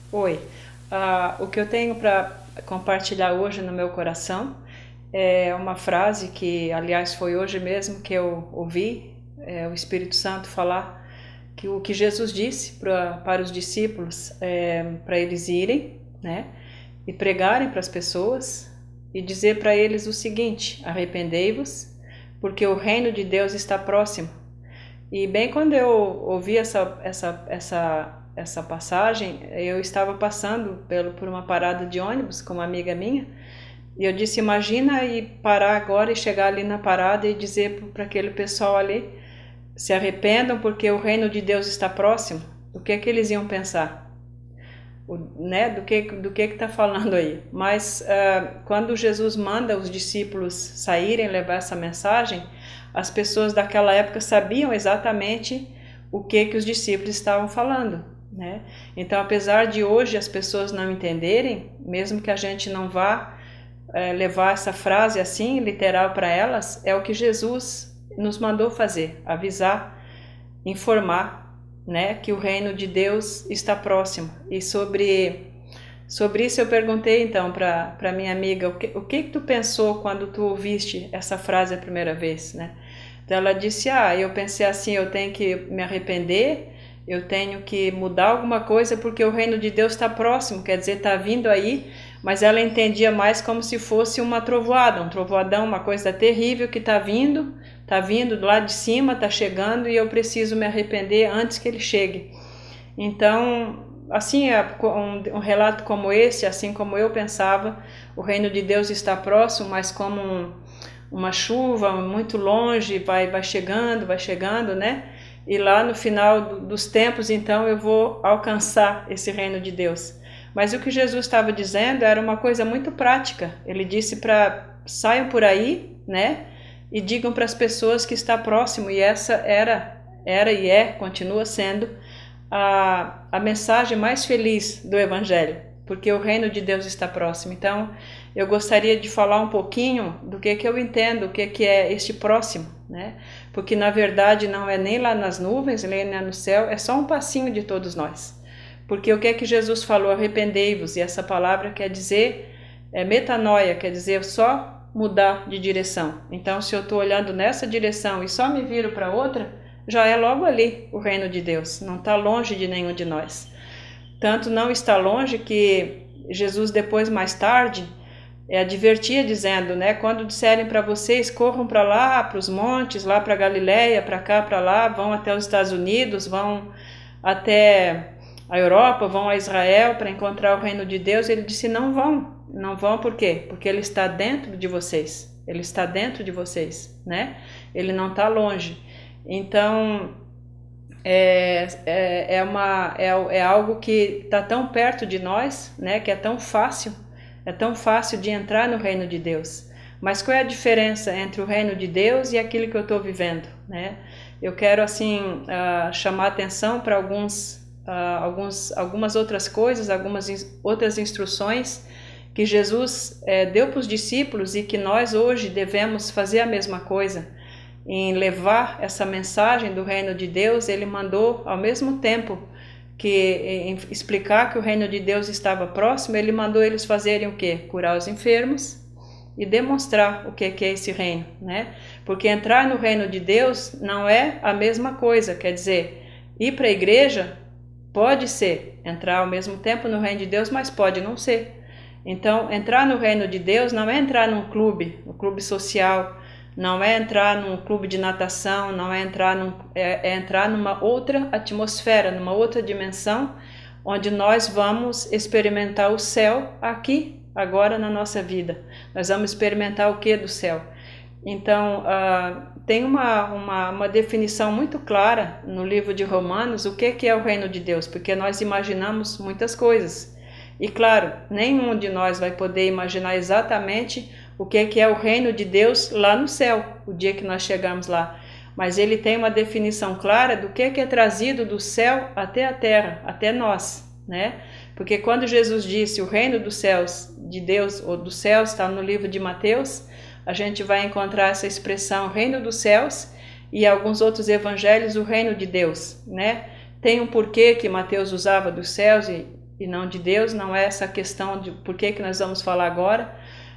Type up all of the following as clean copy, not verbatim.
Oi, o que eu tenho para compartilhar hoje no meu coração é uma frase que, aliás, foi hoje mesmo que eu ouvi o Espírito Santo falar, que o que Jesus disse para os discípulos, para eles irem, né, e pregarem para as pessoas e dizer para eles o seguinte: arrependei-vos, porque o reino de Deus está próximo. E bem quando eu ouvi essa passagem, eu estava passando por uma parada de ônibus com uma amiga minha, e eu disse, imagina ir parar agora e chegar ali na parada e dizer para aquele pessoal ali, se arrependam porque o reino de Deus está próximo. O que é que eles iam pensar? Né? Do que está falando aí? Mas quando Jesus manda os discípulos saírem, levar essa mensagem, as pessoas daquela época sabiam exatamente o que os discípulos estavam falando, né? Então, apesar de hoje as pessoas não entenderem, mesmo que a gente não vá levar essa frase assim, literal para elas, é o que Jesus nos mandou fazer, avisar, informar, né, que o reino de Deus está próximo. E sobre isso eu perguntei então para minha amiga, o que tu pensou quando tu ouviste essa frase a primeira vez, né? Então ela disse, eu pensei assim, eu tenho que me arrepender, eu tenho que mudar alguma coisa porque o reino de Deus está próximo, quer dizer, está vindo aí, mas ela entendia mais como se fosse uma trovoada, um trovoadão, uma coisa terrível que está vindo do lado de cima, está chegando e eu preciso me arrepender antes que ele chegue. Então, assim, um relato como esse, assim como eu pensava, o reino de Deus está próximo, mas como uma chuva muito longe, vai chegando, né? E lá no final dos tempos, então, eu vou alcançar esse reino de Deus. Mas o que Jesus estava dizendo era uma coisa muito prática. Ele disse para saiam por aí, né? E digam para as pessoas que está próximo. E essa era e continua sendo a mensagem mais feliz do Evangelho, porque o reino de Deus está próximo. Então, eu gostaria de falar um pouquinho do que eu entendo, o que é este próximo, né? Porque, na verdade, não é nem lá nas nuvens, nem lá no céu, é só um passinho de todos nós. Porque o que é que Jesus falou? Arrependei-vos, e essa palavra quer dizer, metanoia, quer dizer só mudar de direção. Então, se eu estou olhando nessa direção e só me viro para outra, já é logo ali o reino de Deus, não está longe de nenhum de nós. Tanto não está longe que Jesus depois, mais tarde, advertia dizendo, né, quando disserem para vocês, corram para lá, para os montes, lá para Galileia, para cá, para lá, vão até os Estados Unidos, vão até a Europa, vão a Israel para encontrar o reino de Deus. Ele disse, não vão, por quê? Porque ele está dentro de vocês, né? Ele não está longe. Então, é algo que está tão perto de nós, né, que é tão fácil de entrar no reino de Deus. Mas qual é a diferença entre o reino de Deus e aquilo que eu estou vivendo, né? Eu quero assim chamar atenção para algumas outras coisas, algumas outras instruções que Jesus deu para os discípulos e que nós hoje devemos fazer a mesma coisa. Em levar essa mensagem do reino de Deus, ele mandou, ao mesmo tempo que em explicar que o reino de Deus estava próximo, ele mandou eles fazerem o quê? Curar os enfermos e demonstrar o que é esse reino, né? Porque entrar no reino de Deus não é a mesma coisa, quer dizer, ir para a igreja pode ser, entrar ao mesmo tempo no reino de Deus, mas pode não ser. Então, entrar no reino de Deus não é entrar num clube social, não é entrar num clube de natação, não é entrar numa outra atmosfera, numa outra dimensão, onde nós vamos experimentar o céu aqui, agora na nossa vida. Nós vamos experimentar o que do céu? Então, tem uma definição muito clara no livro de Romanos, o que é o reino de Deus, porque nós imaginamos muitas coisas. E claro, nenhum de nós vai poder imaginar exatamente o que é o reino de Deus lá no céu, o dia que nós chegamos lá. Mas ele tem uma definição clara do que é trazido do céu até a terra, até nós, né? Porque quando Jesus disse o reino dos céus de Deus, ou dos céus, está no livro de Mateus, a gente vai encontrar essa expressão reino dos céus e alguns outros evangelhos o reino de Deus, né? Tem um porquê que Mateus usava dos céus e não de Deus, não é essa questão de por que nós vamos falar agora,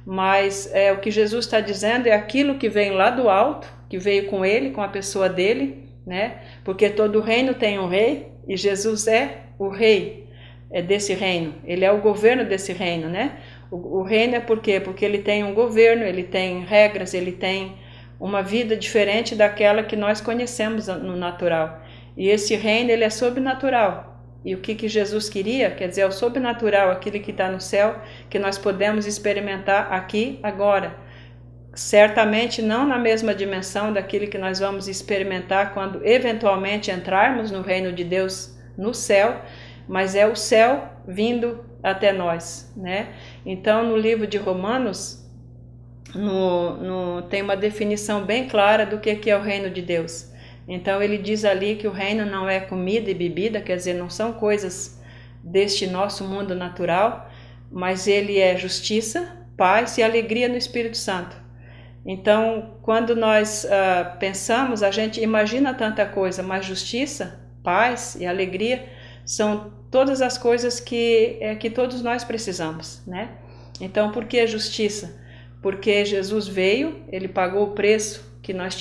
mas o que Jesus está dizendo é aquilo que vem lá do alto, que veio com ele, com a pessoa dele, né? Porque todo reino tem um rei e Jesus é o rei desse reino, ele é o governo desse reino, né? O reino é por quê? Porque ele tem um governo, ele tem regras, ele tem uma vida diferente daquela que nós conhecemos no natural. E esse reino, ele é sobrenatural. E o que Jesus queria, quer dizer, é o sobrenatural, aquele que está no céu, que nós podemos experimentar aqui, agora. Certamente não na mesma dimensão daquilo que nós vamos experimentar quando eventualmente entrarmos no reino de Deus no céu, mas é o céu vindo até nós, né? Então, no livro de Romanos, tem uma definição bem clara do que é o reino de Deus. Então ele diz ali que o reino não é comida e bebida, quer dizer, não são coisas deste nosso mundo natural, mas ele é justiça, paz e alegria no Espírito Santo. Então, quando nós pensamos, a gente imagina tanta coisa, mas justiça, paz e alegria são todas as coisas que todos nós precisamos, né? Então, por que justiça? Porque Jesus veio, ele pagou o preço que nós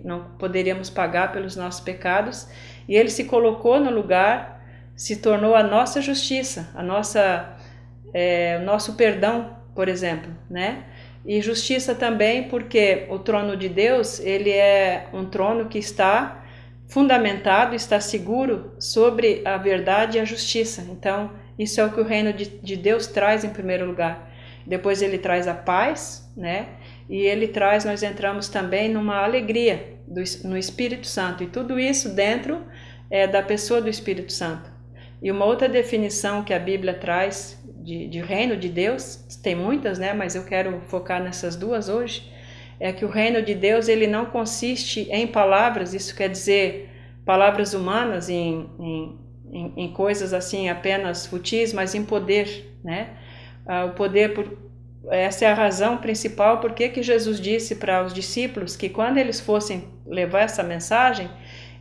não poderíamos pagar pelos nossos pecados, e ele se colocou no lugar, se tornou a nossa justiça, o nosso perdão, por exemplo, né? E justiça também porque o trono de Deus, ele é um trono que está fundamentado, está seguro sobre a verdade e a justiça. Então, isso é o que o reino de Deus traz em primeiro lugar. Depois ele traz a paz, né? E nós entramos também numa alegria no Espírito Santo. E tudo isso dentro da pessoa do Espírito Santo. E uma outra definição que a Bíblia traz de reino de Deus, tem muitas, né? Mas eu quero focar nessas duas hoje, é que o reino de Deus, ele não consiste em palavras, isso quer dizer palavras humanas, em coisas assim apenas futis, mas em poder, né? O poder, essa é a razão principal porque que Jesus disse para os discípulos que quando eles fossem levar essa mensagem,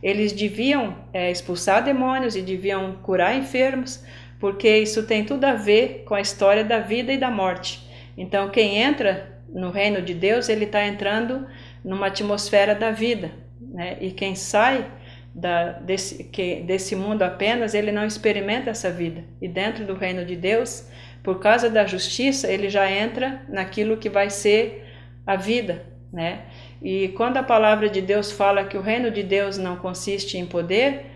eles deviam expulsar demônios e deviam curar enfermos, porque isso tem tudo a ver com a história da vida e da morte. Então, quem entra no reino de Deus, ele está entrando numa atmosfera da vida, né? E quem sai desse mundo apenas, ele não experimenta essa vida. E dentro do reino de Deus, por causa da justiça, ele já entra naquilo que vai ser a vida, né? E quando a palavra de Deus fala que o reino de Deus não consiste em poder,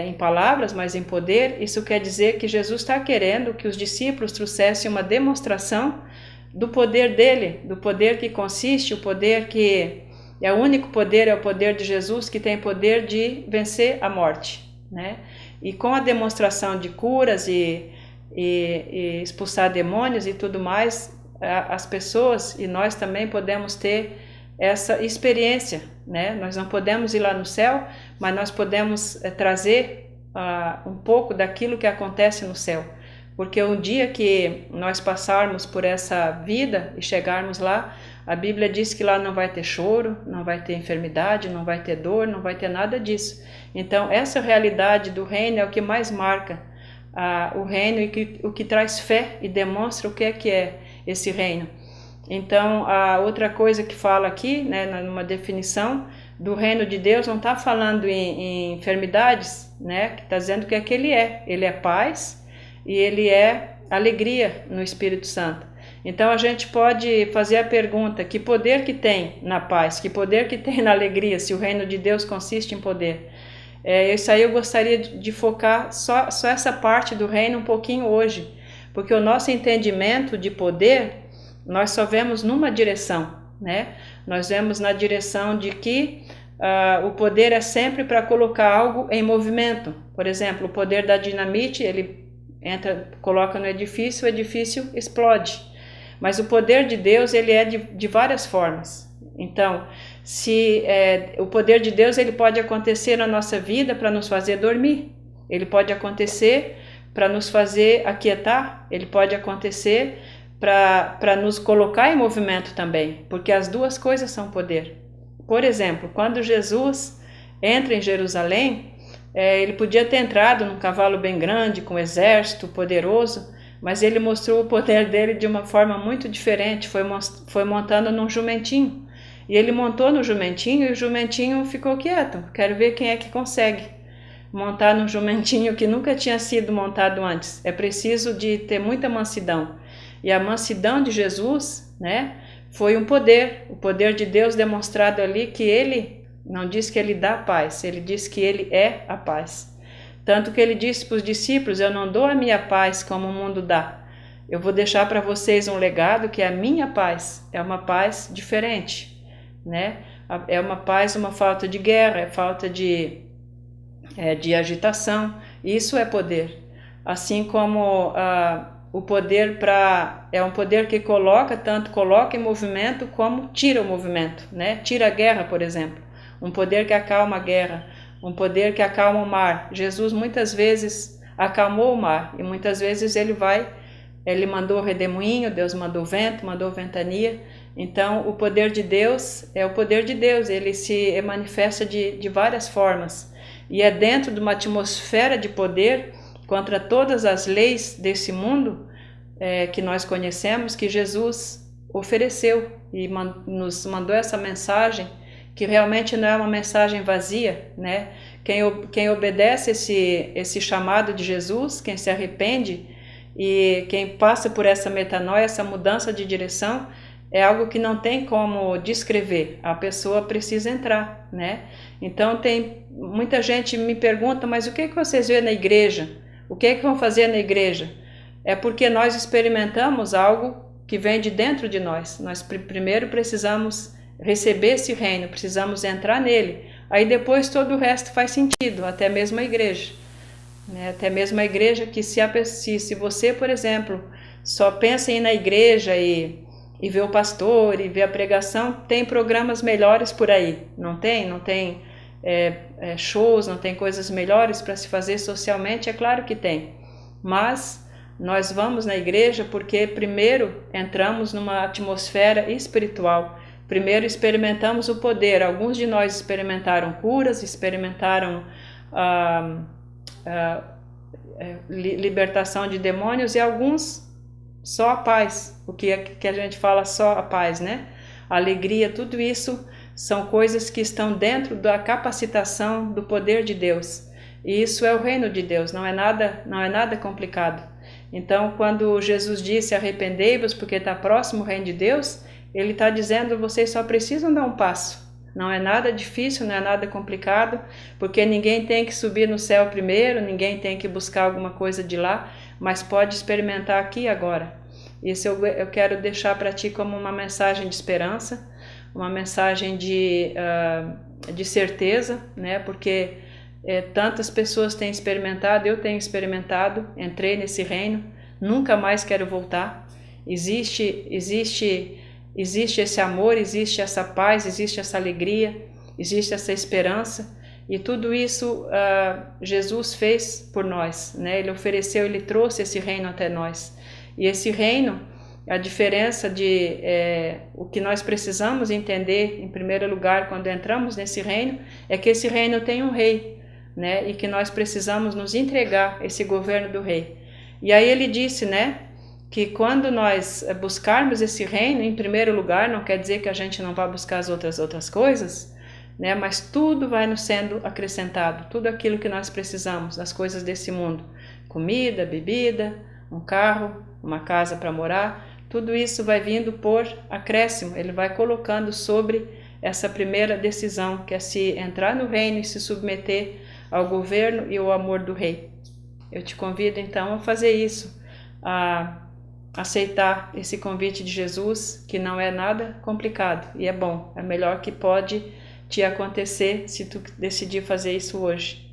em palavras, mas em poder, isso quer dizer que Jesus está querendo que os discípulos trouxessem uma demonstração do poder dele, do poder que consiste, o poder que é o único poder, é o poder de Jesus, que tem poder de vencer a morte, né? E com a demonstração de curas e expulsar demônios e tudo mais, as pessoas e nós também podemos ter essa experiência, né? Nós não podemos ir lá no céu, mas nós podemos trazer um pouco daquilo que acontece no céu, porque um dia que nós passarmos por essa vida e chegarmos lá, a Bíblia diz que lá não vai ter choro, não vai ter enfermidade, não vai ter dor, não vai ter nada disso. Então essa realidade do reino é o que mais marca o reino e o que traz fé e demonstra o que é esse reino. Então, a outra coisa que fala aqui, né, numa definição do reino de Deus, não está falando em enfermidades, né, que está dizendo que é que ele é paz e ele é alegria no Espírito Santo. Então, a gente pode fazer a pergunta, que poder que tem na paz, que poder que tem na alegria, se o reino de Deus consiste em poder? Isso aí eu gostaria de focar só essa parte do reino um pouquinho hoje, porque o nosso entendimento de poder, nós só vemos numa direção, né? Nós vemos na direção de que o poder é sempre para colocar algo em movimento. Por exemplo, o poder da dinamite, ele coloca no edifício, o edifício explode. Mas o poder de Deus, ele é de várias formas. Então, o poder de Deus, ele pode acontecer na nossa vida para nos fazer dormir. Ele pode acontecer para nos fazer aquietar. Ele pode acontecer para nos colocar em movimento também, porque as duas coisas são poder. Por exemplo, quando Jesus entra em Jerusalém, Ele podia ter entrado num cavalo bem grande, com um exército poderoso, mas ele mostrou o poder dele de uma forma muito diferente, foi montando num jumentinho. E ele montou no jumentinho e o jumentinho ficou quieto. Quero ver quem é que consegue montar num jumentinho que nunca tinha sido montado antes. É preciso de ter muita mansidão. E a mansidão de Jesus, né, foi um poder, o poder de Deus demonstrado ali, que ele não diz que ele dá paz, ele diz que ele é a paz. Tanto que ele disse para os discípulos: eu não dou a minha paz como o mundo dá. Eu vou deixar para vocês um legado que a minha paz é uma paz diferente, né? É uma paz, uma falta de guerra, é falta de agitação. Isso é poder. Assim como o poder é um poder que tanto coloca em movimento como tira o movimento, né? Tira a guerra, por exemplo. Um poder que acalma a guerra, um poder que acalma o mar. Jesus muitas vezes acalmou o mar e muitas vezes ele mandou o redemoinho, Deus mandou vento, mandou ventania. Então o poder de Deus é o poder de Deus, ele se manifesta de várias formas. E é dentro de uma atmosfera de poder contra todas as leis desse mundo que nós conhecemos, que Jesus ofereceu e nos mandou essa mensagem, que realmente não é uma mensagem vazia, né? Quem obedece esse chamado de Jesus, quem se arrepende e quem passa por essa metanoia, essa mudança de direção, é algo que não tem como descrever, a pessoa precisa entrar, né? Então muita gente me pergunta: mas o que vocês vê na igreja? O que vão fazer na igreja? É porque nós experimentamos algo que vem de dentro de nós. Nós primeiro precisamos receber esse reino, precisamos entrar nele. Aí depois todo o resto faz sentido, até mesmo a igreja, né? Até mesmo a igreja, que se você, por exemplo, só pensa em ir na igreja e ver o pastor e ver a pregação, tem programas melhores por aí, não tem shows, não tem coisas melhores para se fazer socialmente? É claro que tem, mas nós vamos na igreja porque primeiro entramos numa atmosfera espiritual, primeiro experimentamos o poder. Alguns de nós experimentaram curas, experimentaram libertação de demônios, e alguns só a paz, o que a gente fala, só a paz, né? A alegria, tudo isso são coisas que estão dentro da capacitação do poder de Deus. E isso é o reino de Deus, não é nada complicado. Então, quando Jesus disse: arrependei-vos porque está próximo o reino de Deus, ele está dizendo: vocês só precisam dar um passo. Não é nada difícil, não é nada complicado, porque ninguém tem que subir no céu primeiro, ninguém tem que buscar alguma coisa de lá, mas pode experimentar aqui e agora. Isso eu quero deixar para ti como uma mensagem de esperança, uma mensagem de certeza, né? Porque tantas pessoas têm experimentado, eu tenho experimentado, entrei nesse reino, nunca mais quero voltar. Existe esse amor, existe essa paz, existe essa alegria, existe essa esperança, e tudo isso Jesus fez por nós, né? Ele ofereceu, ele trouxe esse reino até nós. E esse reino, a diferença o que nós precisamos entender, em primeiro lugar, quando entramos nesse reino, é que esse reino tem um rei, né? E que nós precisamos nos entregar esse governo do rei. E aí ele disse, né, que quando nós buscarmos esse reino, em primeiro lugar, não quer dizer que a gente não vá buscar as outras coisas, né? Mas tudo vai nos sendo acrescentado, tudo aquilo que nós precisamos, as coisas desse mundo, comida, bebida, um carro, uma casa para morar, tudo isso vai vindo por acréscimo, ele vai colocando sobre essa primeira decisão, que é se entrar no reino e se submeter ao governo e ao amor do rei. Eu te convido então a fazer isso, a aceitar esse convite de Jesus, que não é nada complicado e é bom, é o melhor que pode te acontecer se tu decidir fazer isso hoje.